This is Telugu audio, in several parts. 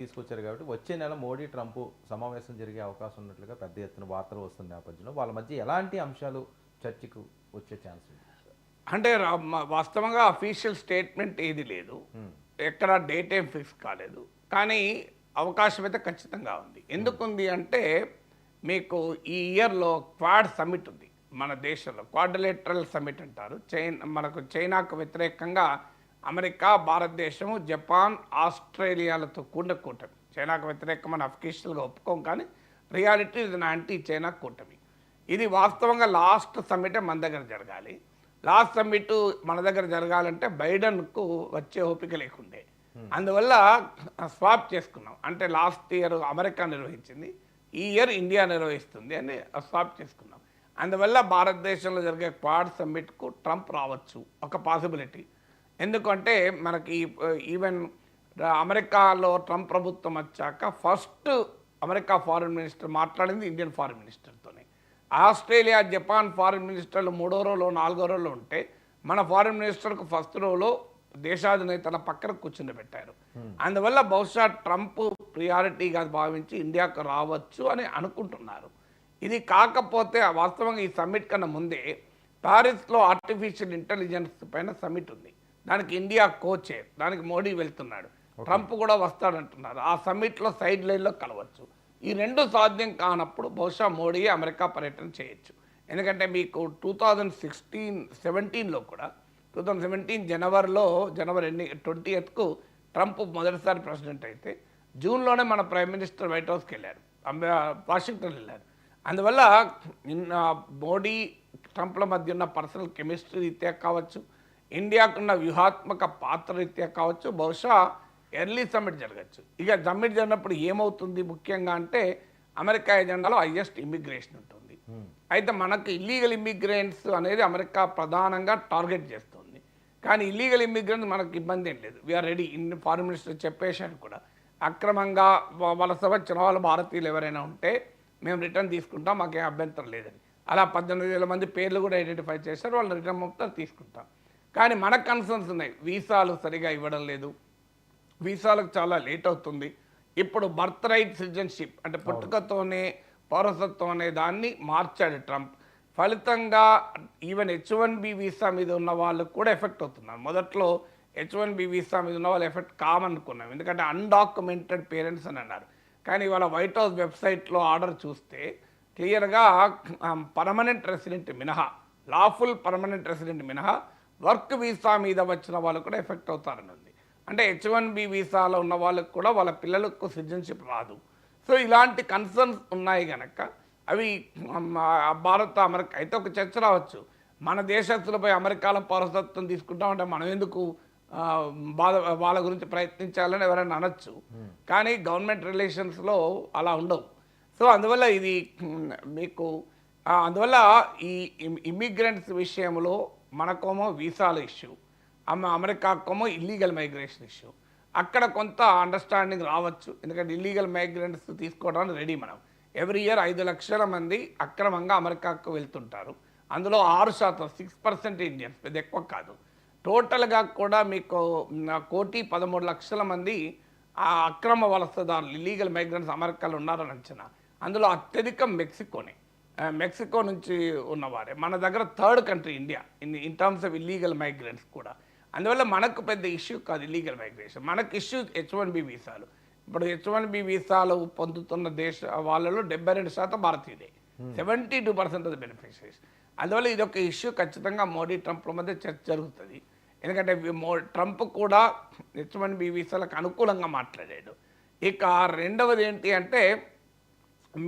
తీసుకొచ్చారు కాబట్టి వచ్చే నెల మోడీ ట్రంప్ సమావేశం జరిగే అవకాశం ఉన్నట్లుగా పెద్ద ఎత్తున వార్తలు వస్తున్న నేపథ్యంలో వాళ్ళ మధ్య ఎలాంటి అంశాలు చర్చకు వచ్చే ఛాన్స్ ఉంది? అంటే వాస్తవంగా అఫీషియల్ స్టేట్మెంట్ ఏది లేదు, ఎక్కడ డేట్ ఏం ఫిక్స్ కాలేదు. కానీ అవకాశం అయితే ఖచ్చితంగా ఉంది. ఎందుకుంది అంటే మీకు ఈ ఇయర్లో క్వాడ్ సమ్మిట్ ఉంది మన దేశంలో. క్వాడ్రిలేటరల్ సమ్మిట్ అంటారు. మనకు చైనాకు వ్యతిరేకంగా అమెరికా, భారతదేశము, జపాన్, ఆస్ట్రేలియాలతో కూడిన కూటమి. చైనాకు వ్యతిరేకమైన అఫీషియల్గా ఒప్పుకోం, కానీ రియాలిటీ ఇది యాంటీ చైనా కూటమి. ఇది వాస్తవంగా లాస్ట్ సమ్మిటే మన దగ్గర జరగాలి. లాస్ట్ సమ్మిట్ మన దగ్గర జరగాలంటే బైడెన్కు వచ్చే ఓపిక లేకుండే. అందువల్ల స్వాప్ చేసుకున్నాం. అంటే లాస్ట్ ఇయర్ అమెరికా నిర్వహించింది, ఈ ఇయర్ ఇండియా నిర్వహిస్తుంది అని స్వాప్ చేసుకున్నాం. అందువల్ల భారతదేశంలో జరిగే క్వాడ్ సమ్మిట్కు ట్రంప్ రావచ్చు, ఒక పాసిబిలిటీ. ఎందుకంటే మనకి ఈవెన్ అమెరికాలో ట్రంప్ ప్రభుత్వం వచ్చాక ఫస్ట్ అమెరికా ఫారిన్ మినిస్టర్ మాట్లాడింది ఇండియన్ ఫారిన్ మినిస్టర్తోనే. ఆస్ట్రేలియా, జపాన్ ఫారిన్ మినిస్టర్లు 3వ రోలో 4వ రోలో ఉంటే మన ఫారిన్ మినిస్టర్కు ఫస్ట్ రోలో దేశాధినేతల పక్కన కూర్చుని పెట్టారు. అందువల్ల బహుశా ట్రంప్ ప్రియారిటీగా భావించి ఇండియాకు రావచ్చు అని అనుకుంటున్నారు. ఇది కాకపోతే వాస్తవంగా ఈ సమ్మిట్ కన్నా ముందే ప్యారిస్లో ఆర్టిఫిషియల్ ఇంటెలిజెన్స్ పైన సమ్మిట్ ఉంది. దానికి ఇండియా కోచైర్, దానికి మోడీ వెళ్తున్నాడు, ట్రంప్ కూడా వస్తాడంటున్నారు. ఆ సమ్మిట్లో సైడ్ లైన్లో కలవచ్చు. ఈ రెండు సాధ్యం కానప్పుడు బహుశా మోడీ అమెరికా పర్యటన చేయొచ్చు. ఎందుకంటే మీకు 2017లో కూడా 2017 జనవరి 20కు ట్రంప్ మొదటిసారి ప్రెసిడెంట్ అయితే జూన్లోనే మన ప్రైమ్ మినిస్టర్ వైట్ హౌస్కి వెళ్ళారు, వాషింగ్టన్ వెళ్ళారు. అందువల్ల మోడీ ట్రంప్ల మధ్య ఉన్న పర్సనల్ కెమిస్ట్రీ రీత్యా కావచ్చు, ఇండియాకున్న వ్యూహాత్మక పాత్ర రీత్యా కావచ్చు, బహుశా ఎర్లీ సమ్మిట్ జరగచ్చు. ఇక సమ్మిట్ జరిగినప్పుడు ఏమవుతుంది ముఖ్యంగా అంటే అమెరికా ఎజెండాలో హైయెస్ట్ ఇమ్మిగ్రేషన్ ఉంటుంది. అయితే మనకు ఇల్లీగల్ ఇమ్మిగ్రెంట్స్ అనేది అమెరికా ప్రధానంగా టార్గెట్ చేస్తుంది. కానీ ఇల్లీగల్ ఇమ్మిగ్రెంట్స్ మనకు ఇబ్బంది ఏం లేదు, వీఆర్ రెడీ. ఫారిన్ మినిస్టర్ చెప్పేశారు కూడా, అక్రమంగా వలస వచ్చిన వాళ్ళు భారతీయులు ఎవరైనా ఉంటే మేము రిటర్న్ తీసుకుంటాం, మాకేం అభ్యంతరం లేదని. అలా 18,000 మంది పేర్లు కూడా ఐడెంటిఫై చేశారు, వాళ్ళు రిటర్న్ మొత్తం తీసుకుంటాం. కానీ మనకు కన్సర్న్స్ ఉన్నాయి, వీసాలు సరిగా ఇవ్వడం లేదు, వీసాలకు చాలా లేట్ అవుతుంది. ఇప్పుడు బర్త్ రైట్ సిటిజన్షిప్ అంటే పుట్టుకతోనే పౌరసత్వం అనే దాన్ని మార్చాడు ట్రంప్. ఫలితంగా ఈవెన్ H1B వీసా మీద ఉన్న వాళ్ళకు కూడా ఎఫెక్ట్ అవుతున్నారు. మొదట్లో H1B వీసా మీద ఉన్న వాళ్ళు ఎఫెక్ట్ కామనుకున్నాం, ఎందుకంటే అన్డాక్యుమెంటెడ్ పేరెంట్స్ అని అన్నారు. కానీ ఇవాళ వైట్ హౌస్ వెబ్సైట్లో ఆర్డర్ చూస్తే క్లియర్గా పర్మనెంట్ రెసిడెంట్ మినహా, లాఫుల్ పర్మనెంట్ రెసిడెంట్ మినహా వర్క్ వీసా మీద వచ్చిన వాళ్ళు కూడా ఎఫెక్ట్ అవుతారని ఉంది. అంటే H1B వీసాలో ఉన్న వాళ్ళకు కూడా వాళ్ళ పిల్లలకు సిటిజన్షిప్ రాదు. సో ఇలాంటి కన్సర్న్స్ ఉన్నాయి కనుక అవి భారత అమెరికా అయితే ఒక చర్చ రావచ్చు, మన దేశస్తులపై అమెరికాలో పౌరసత్వం తీసుకుంటామంటే మనం ఎందుకు వాళ్ళ గురించి ప్రయత్నించాలని ఎవరైనా అనొచ్చు. కానీ గవర్నమెంట్ రిలేషన్స్లో అలా ఉండవు. సో అందువల్ల ఇది మీకు అందువల్ల ఈ ఇమ్మిగ్రెంట్స్ విషయంలో మనకోమో వీసాల ఇష్యూ, అమెరికాకోమో ఇల్లీగల్ మైగ్రేషన్ ఇష్యూ. అక్కడ కొంత అండర్స్టాండింగ్ రావచ్చు, ఎందుకంటే ఇల్లీగల్ మైగ్రెంట్స్ తీసుకోవడానికి రెడీ. మనం ఎవ్రీ ఇయర్ 5 లక్షల మంది అక్రమంగా అమెరికాకు వెళ్తుంటారు. అందులో 6%, 6% ఇండియన్స్, పెద్ద ఎక్కువ కాదు. టోటల్గా కూడా మీకు 1,13,00,000 మంది ఆ అక్రమ వలసదారులు, ఇల్లీగల్ మైగ్రెంట్స్ అమెరికాలో ఉన్నారని అంచనా. అందులో అత్యధికం మెక్సికో నుంచి ఉన్నవారే. మన దగ్గర 3rd country India in terms of illegal migrants కూడా. అందువల్ల మనకు పెద్ద ఇష్యూ కాదు ఇల్లీగల్ మైగ్రేషన్. మనకు ఇష్యూ H1B వీసాలు. ఇప్పుడు H1B వీసాలు పొందుతున్న దేశ వాళ్ళలో 72% భారతీయులే, 72% ఆఫ్ ద బెనిఫిషరీస్. అందువల్ల ఇది ఒక ఇష్యూ ఖచ్చితంగా మోడీ ట్రంప్ల మధ్య చర్చ జరుగుతుంది. ఎందుకంటే ట్రంప్ కూడా H1B వీసాలకు అనుకూలంగా మాట్లాడాడు. ఇక రెండవది ఏంటి అంటే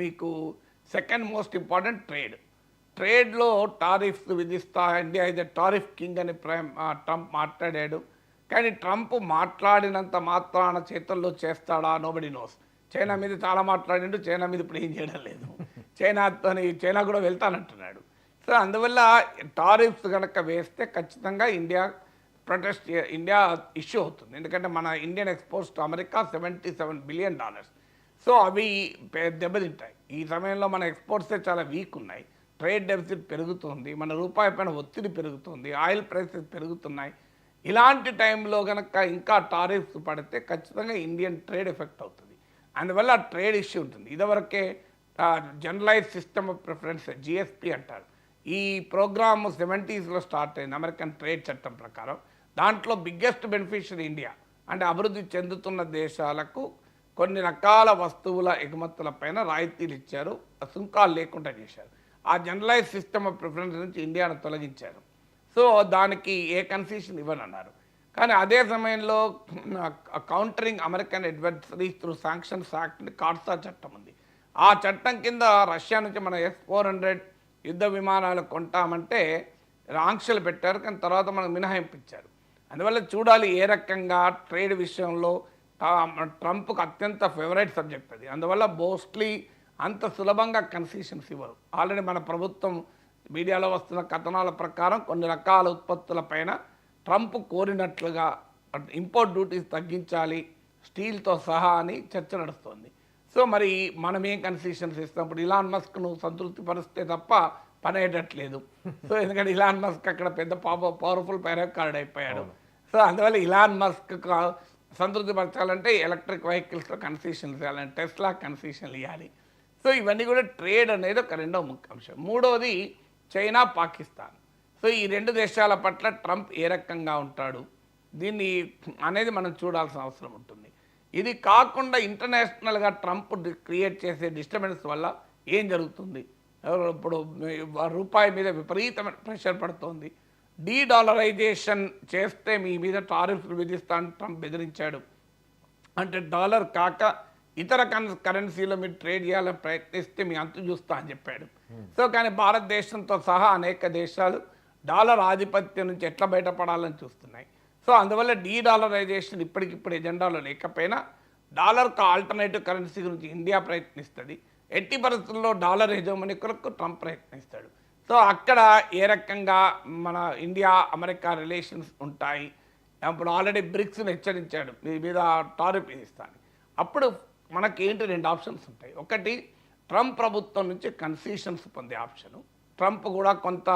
మీకు సెకండ్ మోస్ట్ ఇంపార్టెంట్ ట్రేడ్లో టారిఫ్స్ విధిస్తా, ఇండియా ఇది టారిఫ్ కింగ్ అని ట్రంప్ మాట్లాడాడు. కానీ ట్రంప్ మాట్లాడినంత మాత్రాన చేతుల్లో చేస్తాడా, నోబడి నోస్. చైనా మీద చాలా మాట్లాడిండు, చైనా మీద ఇప్పుడు ఏం చేయడం లేదు. చైనా కూడా వెళ్తానంటున్నాడు. సో అందువల్ల టారిఫ్స్ కనుక వేస్తే ఖచ్చితంగా ఇండియా ఇష్యూ అవుతుంది. ఎందుకంటే మన Indian exports to America $77 billion. So అవి దెబ్బతింటాయి. ఈ సమయంలో మన ఎక్స్పోర్ట్సే చాలా వీక్ ఉన్నాయి, ట్రేడ్ డెఫిసిట్ పెరుగుతుంది, మన రూపాయి పైన ఒత్తిడి పెరుగుతుంది, ఆయిల్ ప్రైసెస్ పెరుగుతున్నాయి. ఇలాంటి టైంలో కనుక ఇంకా టారిఫ్స్ పడితే ఖచ్చితంగా ఇండియన్ ట్రేడ్ ఎఫెక్ట్ అవుతుంది. అందువల్ల ట్రేడ్ ఇష్యూ ఉంటుంది. ఇదివరకే generalised system of preference GSP అంటారు. ఈ ప్రోగ్రామ్ 70s స్టార్ట్ అయింది అమెరికన్ ట్రేడ్ చట్టం ప్రకారం. దాంట్లో బిగ్గెస్ట్ బెనిఫిషియరీ ఇండియా. అంటే అభివృద్ధి చెందుతున్న దేశాలకు కొన్ని రకాల వస్తువుల ఎగుమతులపైన రాయితీలు ఇచ్చారు, సుంకాలు లేకుండా చేశారు. ఆ జనరలైజ్ సిస్టమ్ ఆఫ్ ప్రిఫరెన్స్ నుంచి ఇండియాను తొలగించారు. సో దానికి ఏ కన్సెషన్ ఇవ్వనన్నారు. కానీ అదే సమయంలో countering American adversaries through sanctions act కార్సా చట్టం ఉంది. ఆ చట్టం కింద రష్యా నుంచి మన S-400 యుద్ధ విమానాలు కొంటామంటే ఆంక్షలు పెట్టారు, కానీ తర్వాత మనకు మినహాయింపు ఇచ్చారు. అందువల్ల చూడాలి ఏ రకంగా ట్రేడ్ విషయంలో ట్రంప్కు అత్యంత ఫేవరెట్ సబ్జెక్ట్ అది. అందువల్ల మోస్ట్లీ అంత సులభంగా కన్సెషన్స్ ఇవ్వరు. ఆల్రెడీ మన ప్రభుత్వం మీడియాలో వస్తున్న కథనాల ప్రకారం కొన్ని రకాల ఉత్పత్తులపైన ట్రంప్ కోరినట్లుగా ఇంపోర్ట్ డ్యూటీస్ తగ్గించాలి స్టీల్తో సహా అని చర్చ నడుస్తుంది. సో మరి మనం ఏం కన్సెషన్స్ ఇస్తాం? ఇప్పుడు ఇలాన్ మస్క్ను సంతృప్తి పరిస్తే తప్ప పని అయ్యేటట్లేదు. సో ఎందుకంటే ఇలాన్ మస్క్ అక్కడ పెద్ద పవర్ఫుల్ కార్డ్ అయిపోయాడు. సో అందువల్ల ఇలాన్ మస్క్ సంతృప్తి పరచాలంటే ఎలక్ట్రిక్ వెహికల్స్లో కన్సెషన్లు ఇవ్వాలంటే టెస్లా కన్సెషన్లు ఇవ్వాలి. సో ఇవన్నీ కూడా ట్రేడ్ అనేది ఒక రెండవ ముఖ్య అంశం. మూడవది చైనా, పాకిస్తాన్. సో ఈ రెండు దేశాల పట్ల ట్రంప్ ఏ రకంగా ఉంటాడు దీన్ని అనేది మనం చూడాల్సిన అవసరం ఉంటుంది. ఇది కాకుండా ఇంటర్నేషనల్గా ట్రంప్ క్రియేట్ చేసే డిస్టర్బెన్స్ వల్ల ఏం జరుగుతుంది? ఇప్పుడు రూపాయి మీద విపరీతమైన ప్రెషర్ పడుతోంది. డీడాలరైజేషన్ చేస్తే మీ మీద టారిఫ్లు విధిస్తాను ట్రంప్ బెదిరించాడు. అంటే డాలర్ కాక ఇతర కరెన్సీలో మీరు ట్రేడ్ చేయాలని ప్రయత్నిస్తే మీ అంతు చూస్తా అని చెప్పాడు. సో కానీ భారతదేశంతో సహా అనేక దేశాలు డాలర్ ఆధిపత్యం నుంచి ఎట్లా బయటపడాలని చూస్తున్నాయి. సో అందువల్ల డీడాలరైజేషన్ ఇప్పటికిప్పుడు ఎజెండాలో లేకపోయినా డాలర్కు ఆల్టర్నేటివ్ కరెన్సీ గురించి ఇండియా ప్రయత్నిస్తుంది. ఎట్టి పరిస్థితుల్లో డాలర్ హెజమనీ కొరకు ట్రంప్ ప్రయత్నిస్తాడు. సో అక్కడ ఏ రకంగా మన ఇండియా అమెరికా రిలేషన్స్ ఉంటాయి. ఇప్పుడు ఆల్రెడీ బ్రిక్స్ని హెచ్చరించాడు మీ మీద టారిఫ్ విధిస్తాను. అప్పుడు మనకి ఏంటి రెండు ఆప్షన్స్ ఉంటాయి. ఒకటి ట్రంప్ ప్రభుత్వం నుంచి కన్సెషన్స్ పొందే ఆప్షను. ట్రంప్ కూడా కొంత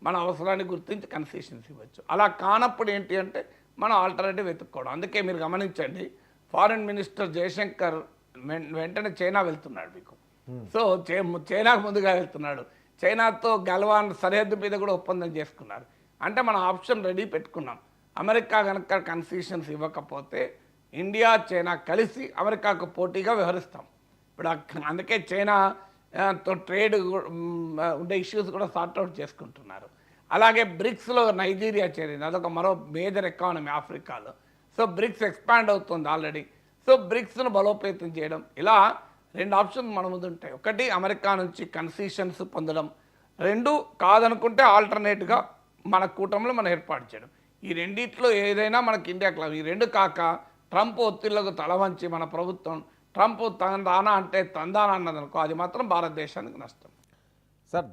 మన అవసరాన్ని గుర్తించి కన్సెషన్స్ ఇవ్వచ్చు. అలా కానప్పుడు ఏంటి అంటే మనం ఆల్టర్నేటివ్ వెతుక్కోవడం. అందుకే మీరు గమనించండి, ఫారిన్ మినిస్టర్ జయశంకర్ వెంటనే చైనా వెళ్తున్నాడు మీకు. సో చైనాకు ముందుగా వెళ్తున్నాడు. చైనాతో గల్వాన్ సరిహద్దు మీద కూడా ఒప్పందం చేసుకున్నారు. అంటే మన ఆప్షన్ రెడీ పెట్టుకున్నాం. అమెరికా కనుక కన్సెషన్స్ ఇవ్వకపోతే ఇండియా చైనా కలిసి అమెరికాకు పోటీగా వ్యవహరిస్తాం. ఇప్పుడు అందుకే చైనాతో ట్రేడ్ ఉండే ఇష్యూస్ కూడా సార్ట్అవుట్ చేసుకుంటున్నారు. అలాగే బ్రిక్స్లో నైజీరియా చేరింది, అదొక మరో మేజర్ ఎకానమీ ఆఫ్రికాలో. సో బ్రిక్స్ ఎక్స్పాండ్ అవుతుంది ఆల్రెడీ. సో బ్రిక్స్ను బలోపేతం చేయడం, ఇలా రెండు ఆప్షన్స్ మన ముందు ఉంటాయి. ఒకటి అమెరికా నుంచి కన్సెషన్స్ పొందడం, రెండు కాదనుకుంటే ఆల్టర్నేట్గా మన కూటమిలో మనం ఏర్పాటు చేయడం. ఈ రెండిట్లో ఏదైనా మనకి ఇండియాకి లాభం. ఈ రెండు కాక ట్రంప్ ఒత్తిళ్లకు తలవంచి మన ప్రభుత్వం ట్రంప్ తందానా అంటే తందానా అన్నదనుకో, అది మాత్రం భారతదేశానికి నష్టం. సార్